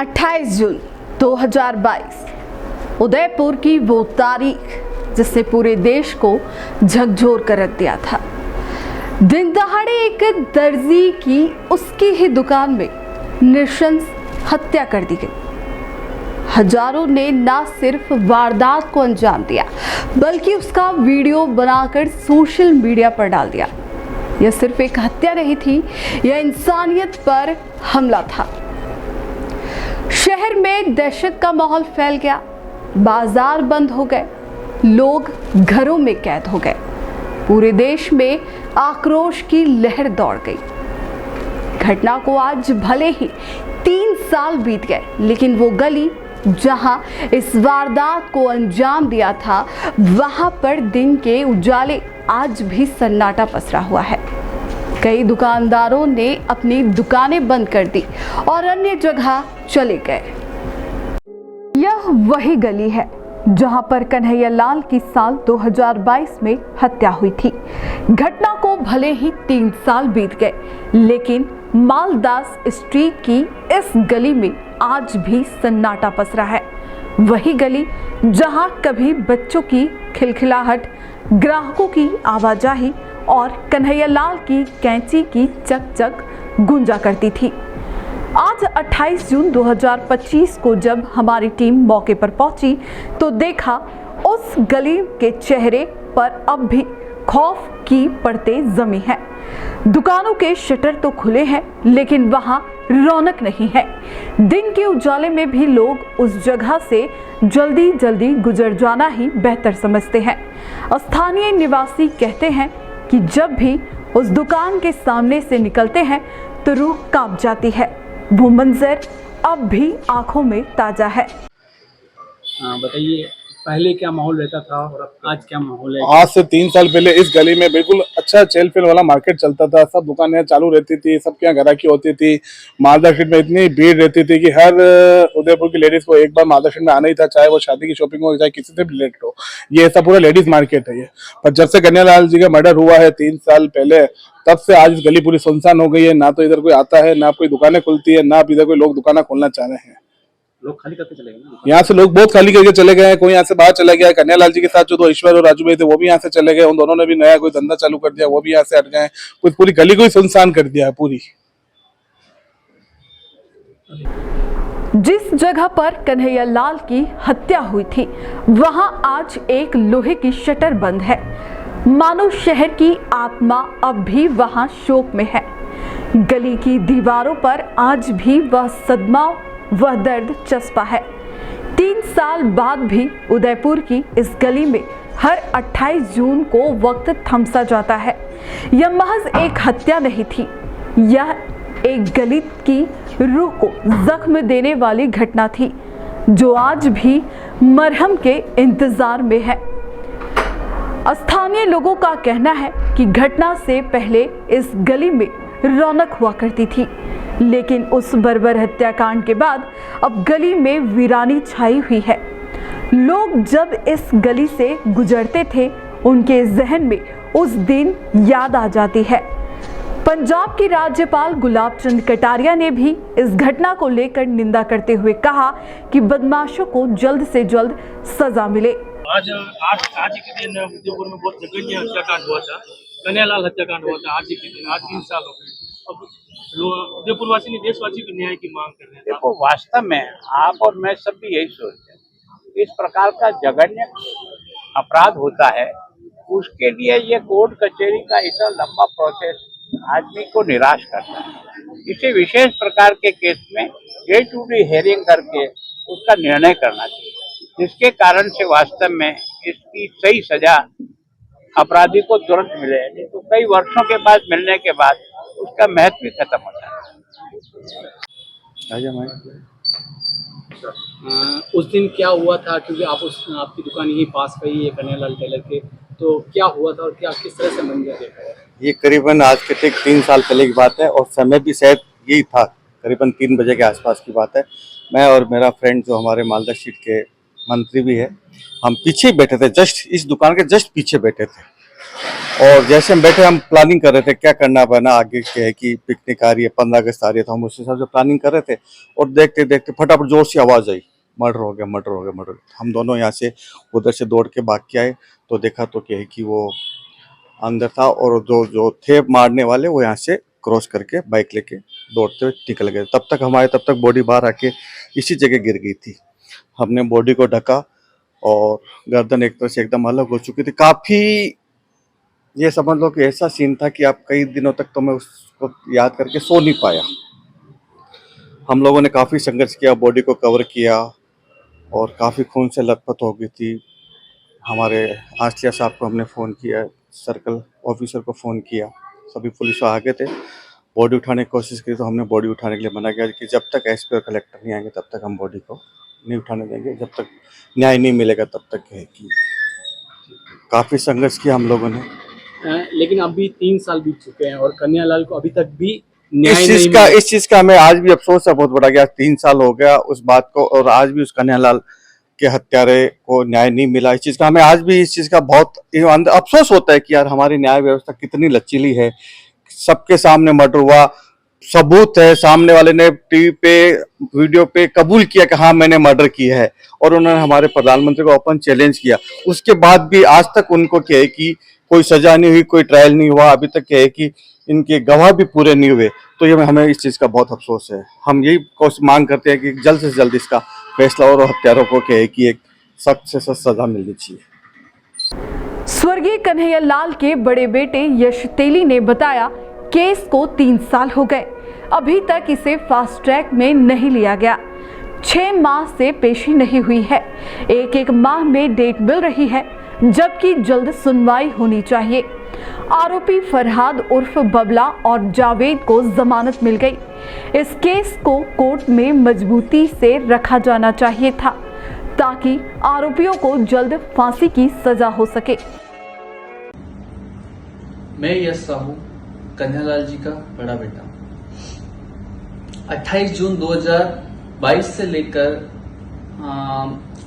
28 जून 2022 उदयपुर की वो तारीख जिसने पूरे देश को झकझोर कर रख दिया था। दिन दहाड़े एक दर्जी की उसकी ही दुकान में नृशंस हत्या कर दी गई। हजारों ने न सिर्फ वारदात को अंजाम दिया बल्कि उसका वीडियो बनाकर सोशल मीडिया पर डाल दिया। यह सिर्फ एक हत्या नहीं थी, यह इंसानियत पर हमला था। शहर में दहशत का माहौल फैल गया, बाजार बंद हो गए, लोग घरों में कैद हो गए। पूरे देश में आक्रोश की लहर दौड़ गई। घटना को आज भले ही 3 साल बीत गए, लेकिन वो गली जहां इस वारदात को अंजाम दिया था, वहां पर दिन के उजाले आज भी सन्नाटा पसरा हुआ है। कई दुकानदारों ने अपनी दुकानें बंद कर दी और अन्य जगह चले गए। यह वही गली है जहां पर कन्हैया लाल की साल 2022 में हत्या हुई थी। घटना को भले ही 3 साल बीत गए, लेकिन मालदास स्ट्रीट की इस गली में आज भी सन्नाटा पसरा है। वही गली जहां कभी बच्चों की खिलखिलाहट, ग्राहकों की आवाजाही और कन्हैया लाल की कैंची की चक चक गूंजा करती थी। आज 28 जून 2025 को जब हमारी टीम मौके पर पहुंची तो देखा उस गली के चेहरे पर अब भी खौफ की परतें जमी हैं। दुकानों के शटर तो खुले हैं, लेकिन वहां रौनक नहीं है। दिन के उजाले में भी लोग उस जगह से जल्दी जल्दी गुजर जाना ही बेहतर समझते हैं। स्थानीय निवासी कहते हैं कि जब भी उस दुकान के सामने से निकलते हैं तो रूह कांप जाती है। वो मंजर अब भी आंखों में ताजा है। बताइए, पहले क्या माहौल रहता था और आज क्या माहौल है? आज से 3 साल पहले इस गली में बिल्कुल अच्छा चेल पेल वाला मार्केट चलता था। सब दुकानें चालू रहती थी, सबके यहाँ ग्राहकी होती थी। मालदा स्ट्रीट में इतनी भीड़ रहती थी कि हर उदयपुर की लेडीज को एक बार मालदा स्ट्रीट में आना ही था, चाहे वो शादी की शॉपिंग हो, चाहे किसी से भी रिलेटेड हो। ये ऐसा पूरा लेडीज मार्केट है ये। पर जब से कन्हैया लाल जी का मर्डर हुआ है 3 साल पहले, तब से आज इस गली पूरी सुनसान हो गई है। ना तो इधर कोई आता है, ना कोई दुकानें खुलती है, ना इधर कोई लोग दुकानें खोलना चाह रहे हैं। लोग खाली करके चले गए ना? यहाँ से लोग बहुत खाली करके चले गए हैं। कोई यहाँ से बाहर चला गया। कन्हैया लाल जी के साथ जो 2 ईश्वर और राजू भाई थे वो भी यहाँ से चले गए। उन दोनों ने भी नया कोई धंधा चालू कर दिया, वो भी यहाँ से हट गए। कुछ पूरी गली को ही सुनसान कर दिया है पूरी। जिस जगह पर कन्हैया लाल की हत्या हुई थी, वहां आज एक लोहे की शटर बंद है। मानो शहर की आत्मा अब भी वहां शोक में है। गली की दीवारों पर आज भी वह सदमा, वह दर्द चस्पा है। 3 साल बाद भी उदयपुर की इस गली में हर 28 जून को वक्त थमसा जाता है। यह महज एक हत्या नहीं थी, यह एक गली की रूह को जख्म देने वाली घटना थी, जो आज भी मरहम के इंतजार में है। स्थानीय लोगों का कहना है कि घटना से पहले इस गली में रौनक हुआ करती थी, लेकिन उस बर्बर हत्याकांड के बाद अब गली में वीरानी छाई हुई है। लोग जब इस गली से गुजरते थे, उनके जहन में उस दिन याद आ जाती है। पंजाब की राज्यपाल गुलाब चंद कटारिया ने भी इस घटना को लेकर निंदा करते हुए कहा कि बदमाशों को जल्द से जल्द सजा मिले। आज के दिन उदयपुर में बहुत जघन्य हत्याकांड हुआ था, कन्हैया लाल हत्याकांड हुआ था। आज के दिन, आज 3 साल हो गए। अब उदयपुर वासी नहीं, देशवासी भी न्याय की मांग कर रहे हैं। देखो, वास्तव में आप और मैं सब भी यही सोचते हैं, इस प्रकार का जघन्य अपराध होता है, उसके लिए ये कोर्ट कचहरी का इतना लंबा प्रोसेस आदमी को निराश करता है। इसे विशेष प्रकार के केस में ए टू डी हेयरिंग करके उसका निर्णय करना चाहिए, जिसके कारण से वास्तव में इसकी सही सजा अपराधी को तुरंत मिले। नहीं तो कई वर्षों के बाद मिलने के बाद उसका महत्व भी खत्म हो जाता है। उस दिन क्या हुआ था, क्योंकि आपकी दुकान यही पास में ही है कन्हैया लाल टेलर के, तो क्या हुआ था और क्या किस तरह से मंजर देखा है? ये करीबन आज के ठीक 3 साल पहले की बात है और समय भी शायद यही था, करीबन 3 बजे के आसपास की बात है। मैं और मेरा फ्रेंड जो हमारे मालदा स्ट्रीट के मंत्री भी है, हम पीछे बैठे थे, जस्ट इस दुकान के जस्ट पीछे बैठे थे। और जैसे हम बैठे हम प्लानिंग कर रहे थे क्या करना बना आगे क्या है कि पिकनिक आ रही है 15 अगस्त आ रही है, तो हम उस हिसाब से प्लानिंग कर रहे थे। और देखते देखते फटाफट जोर से आवाज़ आई, मर्डर हो गया मर्डर हो गया मर्डर। हम दोनों यहाँ से उधर से दौड़ के भाग के आए तो देखा तो क्या है कि वो अंदर था और जो जो थे मारने वाले वो यहाँ से क्रॉस करके बाइक लेके दौड़ते हुए निकल गए। तब तक बॉडी बाहर आके इसी जगह गिर गई थी। हमने बॉडी को ढका और गर्दन एक तरह से एकदम अलग हो चुकी थी। काफ़ी ये समझ लो कि ऐसा सीन था कि आप कई दिनों तक तो मैं उसको याद करके सो नहीं पाया। हम लोगों ने काफ़ी संघर्ष किया, बॉडी को कवर किया और काफ़ी खून से लथपथ हो गई थी। हमारे आसलिया साहब को हमने फ़ोन किया, सर्कल ऑफिसर को फ़ोन किया, सभी पुलिस आ गए थे। बॉडी उठाने की कोशिश की तो हमने बॉडी उठाने के लिए मना किया कि जब तक एसपी और कलेक्टर नहीं आएंगे तब तक हम बॉडी को नहीं उठाने देंगे, जब तक न्याय नहीं मिलेगा तब तक है कि काफ़ी संघर्ष किया हम लोगों ने। लेकिन अभी 3 साल बीत चुके हैं और कन्हैयालाल को अभी तक भी न्याय नहीं इस चीज का हमें आज भी अफसोस है बहुत बड़ा। गया 3 साल हो गया उस बात को और आज भी उस कन्हैयालाल के हत्यारे को न्याय नहीं मिला। इस चीज का हमें आज भी इस चीज का बहुत अफसोस होता है कि यार हमारी न्याय व्यवस्था कितनी लचीली है। सबके सामने मर्डर हुआ, सबूत है, सामने वाले ने टीवी पे वीडियो पे कबूल किया कि हाँ मैंने मर्डर किया है और उन्होंने हमारे प्रधानमंत्री को ओपन चैलेंज किया। उसके बाद भी आज तक उनको क्या है कि कोई सजा नहीं हुई, कोई ट्रायल नहीं हुआ। अभी तक क्या है कि इनके गवाह भी पूरे नहीं हुए। तो ये हमें इस चीज का बहुत अफसोस है। हम यही मांग करते हैं कि जल्द से जल्द इसका फैसला और हत्यारों को क्या है कि एक सख्त से सख्त सजा मिलनी चाहिए। स्वर्गीय कन्हैयालाल के बड़े बेटे यश तेली ने बताया, केस को 3 साल हो गए, अभी तक इसे फास्ट ट्रैक में नहीं लिया गया। 6 माह से पेशी नहीं हुई है, एक माह में डेट मिल रही है, जबकि जल्द सुनवाई होनी चाहिए। आरोपी फरहाद उर्फ बबला और जावेद को जमानत मिल गई। इस केस को कोर्ट में मजबूती से रखा जाना चाहिए था ताकि आरोपियों को जल्द फांसी की सजा हो सके। मैं यश साहू, कन्हैयालाल जी का बड़ा बेटा, 28 जून 2022 से लेकर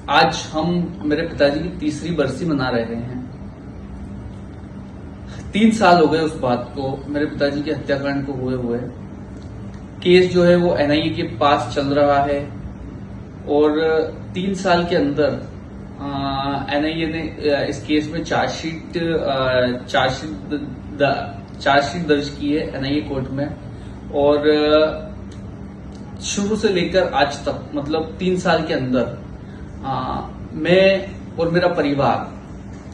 आज हम मेरे पिताजी की तीसरी बरसी मना रहे हैं। 3 साल हो गए उस बात को, मेरे पिताजी के हत्याकांड को हुए। केस जो है वो एनआईए के पास चल रहा है और 3 साल के अंदर एनआईए ने इस केस में चार्जशीट दर्ज की है एनआईए कोर्ट में। और शुरू से लेकर आज तक मतलब 3 साल के अंदर मैं और मेरा परिवार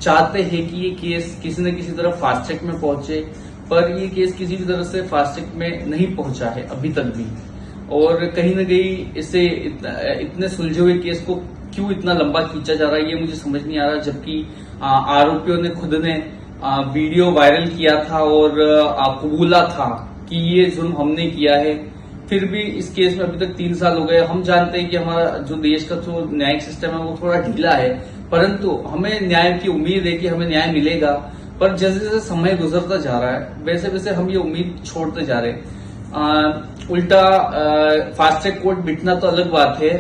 चाहते हैं कि ये केस किसी न किसी तरह फास्ट ट्रैक में पहुंचे, पर ये केस किसी भी तरह से फास्ट ट्रैक में नहीं पहुंचा है अभी तक भी। और कहीं न कहीं इसे इतने सुलझे हुए केस को क्यों इतना लंबा खींचा जा रहा है ये मुझे समझ नहीं आ रहा। जबकि आरोपियों ने खुद ने वीडियो वायरल किया था और कबूला था कि ये जुर्म हमने किया है, फिर भी इस केस में अभी तक 3 साल हो गए। हम जानते हैं कि हमारा जो देश का जो न्यायिक सिस्टम है वो थोड़ा ढीला है, परंतु हमें न्याय की उम्मीद है कि हमें न्याय मिलेगा। पर जैसे जैसे समय गुजरता जा रहा है वैसे वैसे हम ये उम्मीद छोड़ते जा रहे हैं। उल्टा फास्ट ट्रैक कोर्ट बिठना तो अलग बात है,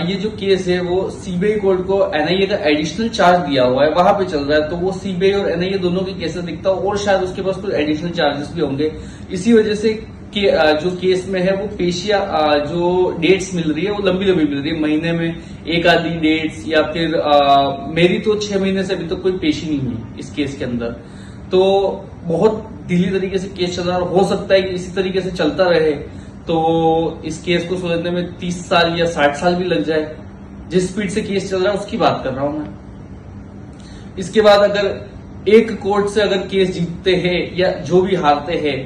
ये जो केस है वो सीबीआई कोर्ट को एनआईए का एडिशनल चार्ज दिया हुआ है, वहां पे चल रहा है। तो वो सीबीआई और एनआईए दोनों के केसेस दिखता है और शायद उसके पास कुछ एडिशनल चार्जेस भी होंगे। इसी वजह से जो केस में है वो पेशिया जो डेट्स मिल रही है वो लंबी लंबी मिल रही है, महीने में एक आधी डेट्स, या फिर मेरी तो 6 महीने से अभी तक कोई पेशी नहीं हुई इस केस के अंदर। तो बहुत ढीली तरीके से केस चल रहा है और हो सकता है कि इसी तरीके से चलता रहे तो इस केस को सुलझने में 30 साल या 60 साल भी लग जाए। जिस स्पीड से केस चल रहा है उसकी बात कर रहा हूं मैं। इसके बाद अगर एक कोर्ट से अगर केस जीतते हैं या जो भी हारते हैं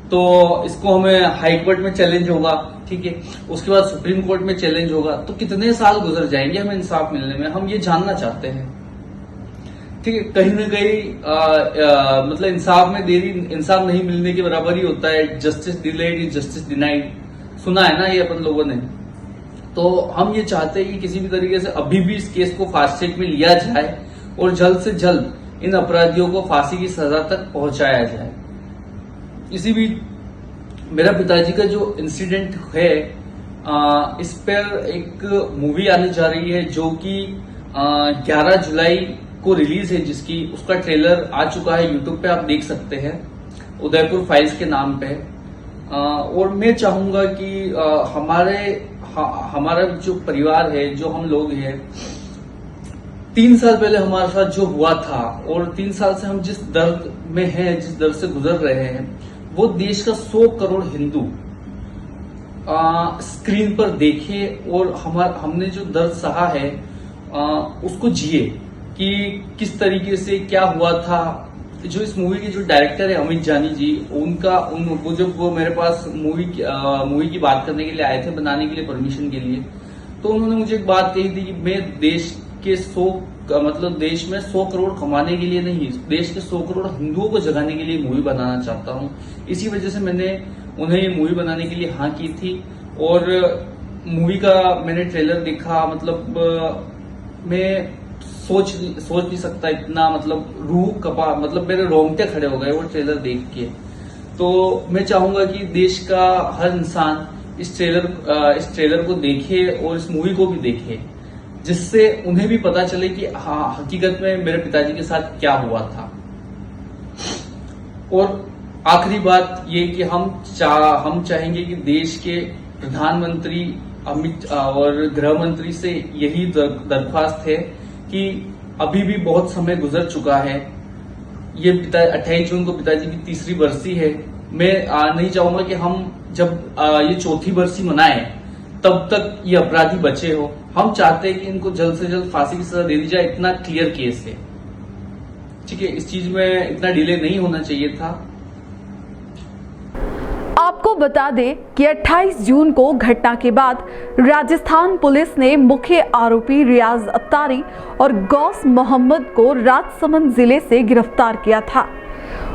तो इसको हमें हाई कोर्ट में चैलेंज होगा, ठीक है, उसके बाद सुप्रीम कोर्ट में चैलेंज होगा। तो कितने साल गुजर जाएंगे हमें इंसाफ मिलने में, हम ये जानना चाहते हैं। ठीक है, कहीं ना कहीं मतलब इंसाफ में देरी इंसाफ नहीं मिलने के बराबर ही होता है। Justice delayed is justice denied, सुना है ना ये अपन लोगों ने। तो हम ये चाहते हैं कि किसी भी तरीके से अभी भी इस केस को फास्ट ट्रैक में लिया जाए और जल्द से जल्द इन अपराधियों को फांसी की सजा तक पहुंचाया जाए। इसी बीच मेरा पिताजी का जो इंसिडेंट है इस पर एक मूवी आने जा रही है जो कि 11 जुलाई को रिलीज है, जिसकी उसका ट्रेलर आ चुका है, यूट्यूब पे आप देख सकते हैं, उदयपुर फाइल्स के नाम पे। और मैं चाहूंगा कि हमारा जो परिवार है, जो हम लोग हैं, 3 साल पहले हमारे साथ जो हुआ था और 3 साल से हम जिस दर्द में हैं, जिस दर्द से गुजर रहे हैं, वो देश का 100 करोड़ हिंदू स्क्रीन पर देखे और हमने जो दर्द सहा है उसको जिए कि किस तरीके से क्या हुआ था। जो इस मूवी के जो डायरेक्टर है अमित जानी जी, वो जब वो मेरे पास मूवी की बात करने के लिए आए थे, बनाने के लिए, परमिशन के लिए, तो उन्होंने मुझे एक बात कही थी कि मैं देश के देश में 100 करोड़ कमाने के लिए नहीं, देश के 100 करोड़ हिंदुओं को जगाने के लिए मूवी बनाना चाहता हूं। इसी वजह से मैंने उन्हें ये मूवी बनाने के लिए हाँ की थी। और मूवी का मैंने ट्रेलर देखा, मैं सोच नहीं सकता, इतना रूह कपा, मेरे रोंगटे खड़े हो गए वो ट्रेलर देख के। तो मैं चाहूंगा कि देश का हर इंसान इस ट्रेलर को देखे और इस मूवी को भी देखे, जिससे उन्हें भी पता चले कि हाँ, हकीकत में मेरे पिताजी के साथ क्या हुआ था। और आखिरी बात ये कि हम चाहेंगे कि देश के प्रधानमंत्री अमित और गृह मंत्री से यही दरख्वास्त है कि अभी भी बहुत समय गुजर चुका है। ये 28 जून को पिताजी की 3री बरसी है। मैं नहीं चाहूंगा कि हम जब ये 4थी बरसी मनाएं तब तक ये अपराधी बचे हो। हम चाहते हैं कि इनको जल्द से जल्द फांसी की सजा दे दी जाए, इतना क्लियर केस है। ठीक है, इस चीज में इतना डिले नहीं होना चाहिए था। आपको बता दें कि 28 जून को घटना के बाद राजस्थान पुलिस ने मुख्य आरोपी रियाज अत्तारी और गौस मोहम्मद को राजसमंद जिले से गिरफ्तार किया था।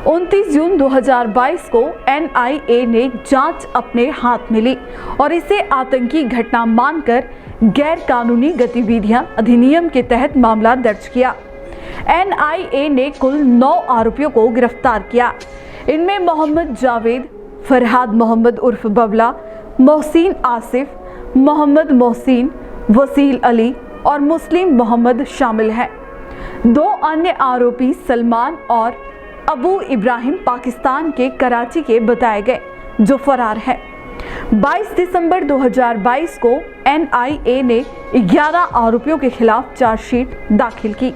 29 जून 2022 को NIA ने जांच अपने हाथ में ली और इसे आतंकी घटना मानकर गैर कानूनी गतिविधियां अधिनियम के तहत मामला दर्ज किया। NIA ने कुल 9 आरोपियों को गिरफ्तार किया। इनमें मोहम्मद जावेद, फरहाद मोहम्मद उर्फ बबला, मोहसिन आसिफ, मोहम्मद मोहसिन, वसील अली और मुस्लिम मोहम्मद शामिल हैं। 2 अन्य आरोपी सलमान और अबू इब्राहिम पाकिस्तान के कराची के बताए गए, जो फरार हैं। 22 दिसंबर 2022 को NIA ने 11 आरोपियों के खिलाफ चार्जशीट दाखिल की।